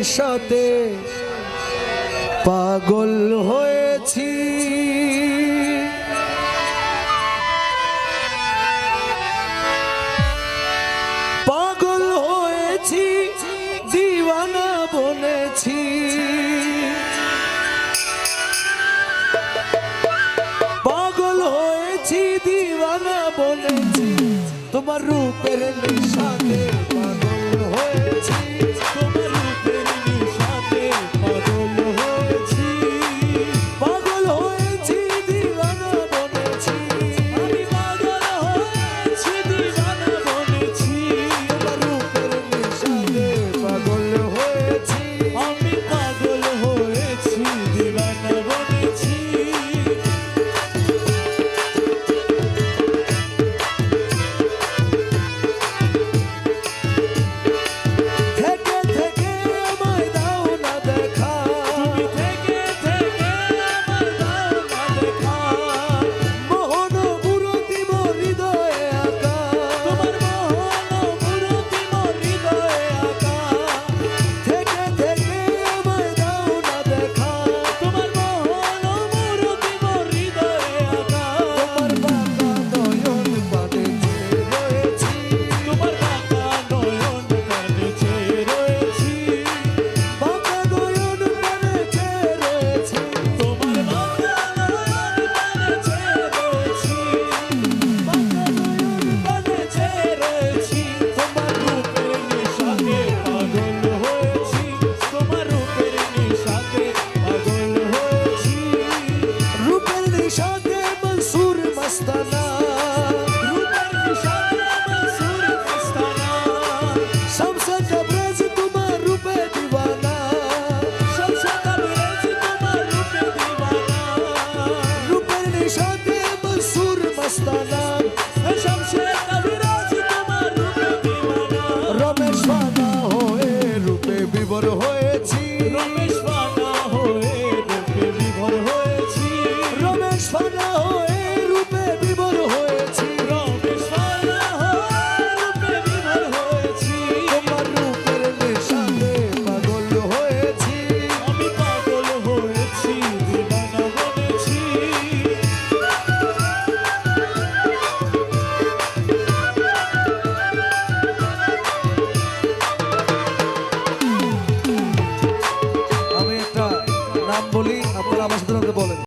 নেশাতে পাগল হয়েছি। পাগল হয়েছি দিওয়ানা বনেছি। পাগল হয়েছি দিওয়ানা বনেছি তোমার রূপের নেশাতে পাগল হয়েছি। তোমার রূপের নেশাতে পাগল হয়েছি। পাগল হয়েছি দিওয়ানা বনেছি। আমি পাগল হয়েছি দিওয়ানা বনেছি। তোমার রূপের নেশাতে পাগল হয়েছি। আমি পাগল হয়েছি দিওয়ানা বনেছি। রমেশ ফানা হয়ে রূপে বিভোর হয়েছি। রমেশ ফানা হয়ে রূপে বিভোর হয়েছি। রমেশ ফানা